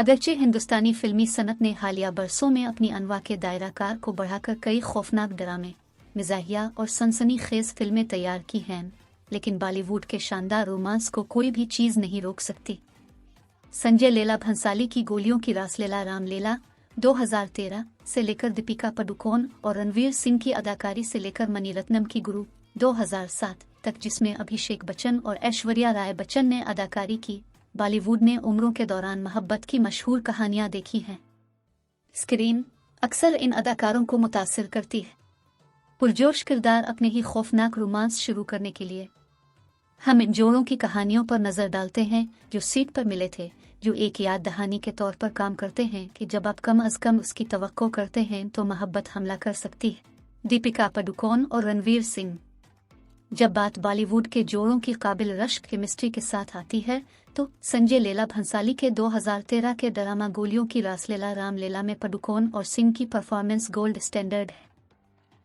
अगरचे हिंदुस्तानी फिल्मी सनत ने हालिया बरसों में अपनी अनवा के दायरा कार को बढ़ाकर कई खौफनाक ड्रामे, मिजाहिया और सनसनीखेज फिल्में तैयार की हैं, लेकिन बॉलीवुड के शानदार रोमांस को कोई भी चीज़ नहीं रोक सकती। संजय लीला भंसाली की गोलियों की रासलीला रामलीला 2013 से लेकर दीपिका पादुकोण और रणवीर सिंह की अदाकारी से लेकर मणिरत्नम की गुरु 2007 तक, जिसमें अभिषेक बच्चन और ऐश्वर्या राय बच्चन ने अदाकारी की, बॉलीवुड ने उम्रों के दौरान मोहब्बत की मशहूर कहानियां देखी हैं। स्क्रीन अक्सर इन अदाकारों को मुतासिर करती है। पुरजोश किरदार अपने ही खौफनाक रोमांस शुरू करने के लिए हम इन जोड़ों की कहानियों पर नज़र डालते हैं जो सीट पर मिले थे, जो एक याद दहानी के तौर पर काम करते हैं कि जब आप कम अज़ कम उसकी तवक्को करते हैं तो मोहब्बत हमला कर सकती है। दीपिका पादुकोण और रणवीर सिंह। जब बात बॉलीवुड के जोड़ों की काबिल रश्क केमिस्ट्री के साथ आती है तो संजय लीला भंसाली के 2013 के ड्रामा गोलियों की रासलीला रामलीला में पादुकोण और सिंह की परफॉर्मेंस गोल्ड स्टैंडर्ड है।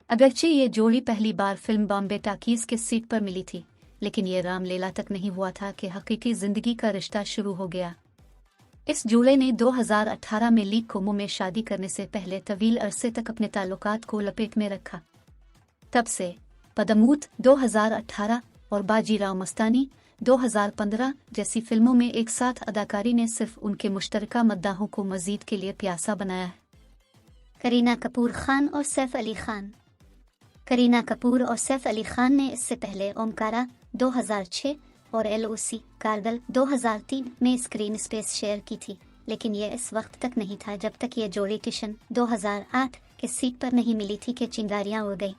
अगरचे ये जोड़ी पहली बार फिल्म बॉम्बे टाकीज के सीट पर मिली थी, लेकिन ये रामलीला तक नहीं हुआ था कि हकीकी जिंदगी का रिश्ता शुरू हो गया। इस जोड़े ने 2018 में लीक कोमो में शादी करने से पहले तवील अरसे तक अपने ताल्लुकात को लपेट में रखा। तब से पदमूत 2018 और बाजीराव मस्तानी 2015 जैसी फिल्मों में एक साथ अदाकारी ने सिर्फ उनके मुश्तरका मद्दाहों को मजीद के लिए प्यासा बनाया है। करीना कपूर खान और सैफ अली खान। करीना कपूर और सैफ अली खान ने इससे पहले ओमकारा 2006 और LOC कारगिल 2003 में स्क्रीन स्पेस शेयर की थी, लेकिन यह इस वक्त तक नहीं था जब तक ये जोड़ी किशन 2008 के सीट पर नहीं मिली थी कि चिंगारियां उड़ गई।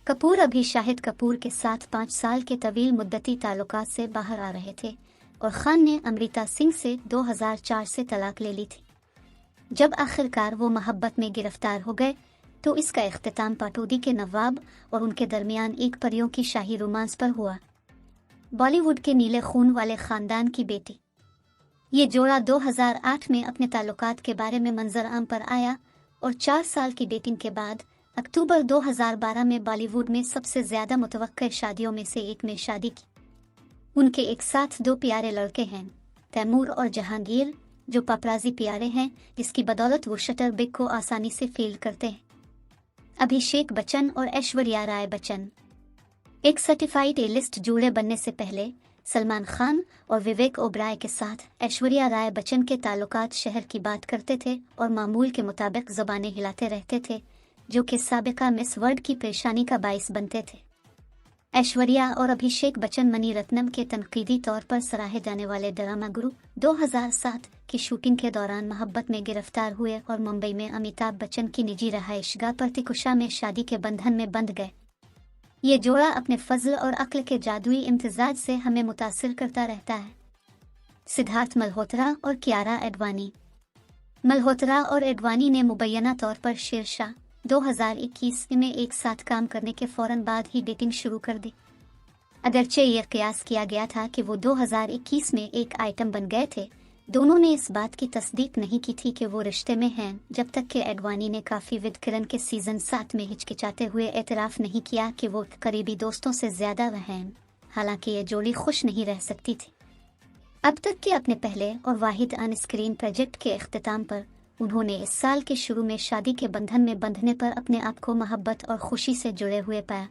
कपूर अभी शाहिद कपूर के साथ 5 साल के तवील मुद्दती ताल्लुकात से बाहर आ रहे थे और खान ने अमृता सिंह से 2004 से तलाक ले ली थी। जब आखिरकार वो मोहब्बत में गिरफ्तार हो गए तो इसका इख्तिताम पाटौदी के नवाब और उनके दरमियान एक परियों की शाही रोमांस पर हुआ। बॉलीवुड के नीले खून वाले खानदान की बेटी। ये जोड़ा 2008 में अपने ताल्लुकात के बारे में मंजर आम पर आया और 4 साल की डेटिंग के बाद अक्टूबर 2012 में बॉलीवुड में सबसे ज्यादा मुतवक्किल शादियों में से एक में शादी की। उनके एक साथ 2 प्यारे लड़के हैं, तैमूर और जहांगीर, जो पापराजी प्यारे हैं जिसकी बदौलत वो शटर बिग को आसानी से फील करते हैं। अभिषेक बच्चन और ऐश्वर्या राय बच्चन। एक सर्टिफाइड ए-लिस्ट जोड़े बनने से पहले सलमान खान और विवेक ओबराय के साथ ऐश्वर्या राय बच्चन के ताल्लुकात शहर की बात करते थे और मामूल के मुताबिक ज़बानें हिलाते रहते थे, जो कि साबिका मिस वर्ल्ड की परेशानी का बाइस बनते थे। ऐश्वर्या और अभिषेक बच्चन मणिरत्नम के तनकीदी तौर पर सराहे जाने वाले ड्रामा गुरु 2007 की शूटिंग के दौरान मोहब्बत में गिरफ्तार हुए और मुंबई में अमिताभ बच्चन की निजी रहायशगाह प्रतिकुशा में शादी के बंधन में बंध गए। ये जोड़ा अपने फजल और अक्ल के जादुई इम्तिजाज से हमें मुतासिर करता रहता है। सिद्धार्थ मल्होत्रा और कियारा एडवानी। मल्होत्रा और एडवानी ने मुबैना तौर पर शेरशाह 2021 में एक साथ काम करने के फौरन बाद ही डेटिंग शुरू कर दी। अगरचे ये कयास किया गया था कि वो 2021 में एक आइटम बन गए थे, दोनों ने इस बात की तस्दीक नहीं की थी कि वो रिश्ते में हैं, जब तक कि एडवानी ने काफ़ी विद किरण के सीज़न 7 में हिचकिचाते हुए एतराफ़ नहीं किया कि वो करीबी दोस्तों से ज़्यादा हैं। हालांकि ये जोड़ी खुश नहीं रह सकती थी। अब तक के अपने पहले और वाहिद ऑन स्क्रीन प्रोजेक्ट के इख्तिताम पर उन्होंने इस साल के शुरू में शादी के बंधन में बंधने पर अपने आप को मोहब्बत और खुशी से जुड़े हुए पाया।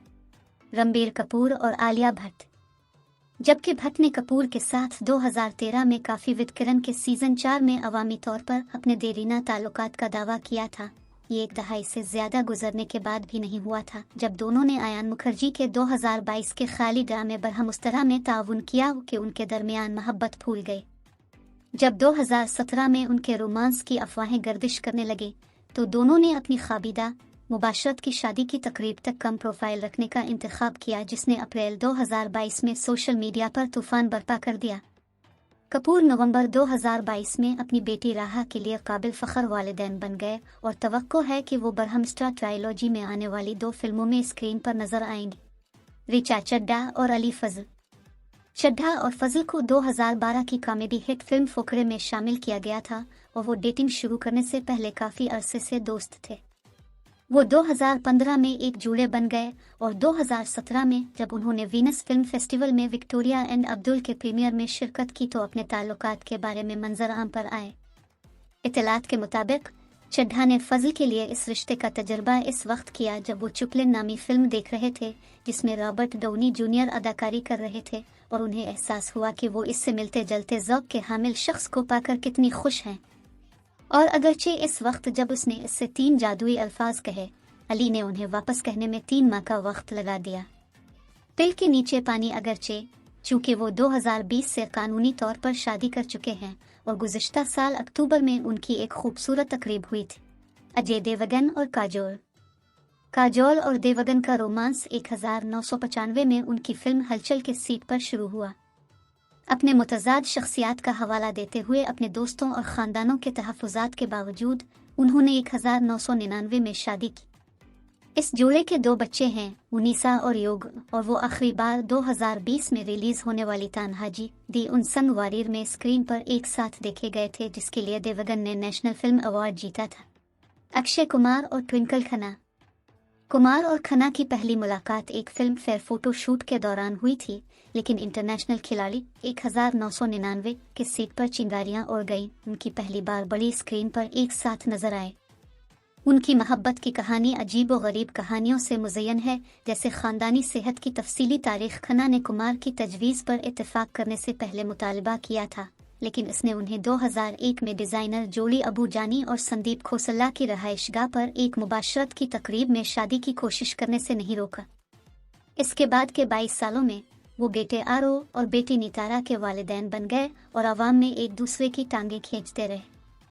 रणबीर कपूर और आलिया भट्ट। जबकि भट्ट ने कपूर के साथ 2013 में काफ़ी विद किरण के सीज़न 4 में अवामी तौर पर अपने देरीना ताल्लुकात का दावा किया था, ये एक दहाई से ज़्यादा गुजरने के बाद भी नहीं हुआ था जब दोनों ने आयान मुखर्जी के 2022 के खाली ड्रामे बरहमुस्तरा में ताउन किया कि उनके दरमियान मोहब्बत फूल गई। जब 2017 में उनके रोमांस की अफवाहें गर्दिश करने लगे तो दोनों ने अपनी खाबिदा मुबाशरत की शादी की तकरीब तक कम प्रोफाइल रखने का इंतखाब किया, जिसने अप्रैल 2022 में सोशल मीडिया पर तूफान बर्पा कर दिया। कपूर नवंबर 2022 में अपनी बेटी राहा के लिए काबिल फ़ख्र वालिदैन बन गए और तवक्को है कि वो बरहमस्टा ट्रायलॉजी में आने वाली 2 फिल्मों में स्क्रीन पर नजर आएंगी। रिचा चड्ढा और अली फजल। चड्ढा और फजल को 2012 की कॉमेडी हिट फिल्म फोकरे में शामिल किया गया था और वो डेटिंग शुरू करने से पहले काफ़ी अरसे से दोस्त थे। वो 2015 में एक जोड़े बन गए और 2017 में जब उन्होंने वीनस फिल्म फेस्टिवल में विक्टोरिया एंड अब्दुल के प्रीमियर में शिरकत की तो अपने ताल्लुकात के बारे में मंजर आम पर आए। इतलात के मुताबिक चड्ढा ने फजल के लिए इस रिश्ते का तजर्बा इस वक्त किया जब वो चुपलिन नामी फिल्म देख रहे थे, जिसमें रॉबर्ट डाउनी जूनियर अदाकारी कर रहे थे, और उन्हें एहसास हुआ कि वो इससे मिलते जुलते ज़ौक़ के हामिल शख्स को पाकर कितनी खुश हैं। और अगरचे इस वक्त जब उसने इससे 3 जादुई अल्फाज कहे, अली ने उन्हें वापस कहने में 3 माह का वक्त लगा दिया। दिल के नीचे पानी अगरचे, चूँकि वो 2020 से कानूनी तौर पर शादी कर चुके हैं और गुज़िश्ता साल अक्टूबर में उनकी एक खूबसूरत तकरीब हुई थी। अजय देवगन और काजोल और देवगन का रोमांस 1995 में उनकी फिल्म हलचल के सीट पर शुरू हुआ। अपने मुतज़ाद शख्सियात का हवाला देते हुए अपने दोस्तों और ख़ानदानों के तहफ़्फ़ुज़ात के बावजूद उन्होंने 1999 में शादी की। इस जोड़े के 2 बच्चे हैं, उनीसा और योग, और वो आखिरी बार 2020 में रिलीज़ होने वाली तान्हाजी दी उनसंग वारियर में स्क्रीन पर एक साथ देखे गए थे, जिसके लिए देवगन ने नेशनल फिल्म अवार्ड जीता था। अक्षय कुमार और ट्विंकल खन्ना। कुमार और खन्ना की पहली मुलाकात एक फिल्म फेयर फोटो शूट के दौरान हुई थी, लेकिन इंटरनेशनल खिलाड़ी 1999 के सीट पर चिंगारियां उड़ गई उनकी पहली बार बड़ी स्क्रीन पर एक साथ नजर आए। उनकी मोहब्बत की कहानी अजीब व गरीब कहानियों से मुज़य्यन है, जैसे ख़ानदानी सेहत की तफसीली तारीख। खन्ना ने कुमार की तजवीज़ पर इत्तेफाक करने से पहले मुतालबा किया था, लेकिन इसने उन्हें 2001 में डिज़ाइनर जोली अबू जानी और संदीप खोसला की रहायशगाह पर एक मुबाशरत की तकरीब में शादी की कोशिश करने से नहीं रोका। इसके बाद के 22 सालों में वो बेटे आरो और बेटी नितारा के वालिदैन बन गए और आवाम में एक दूसरे की टांगें खींचते रहे।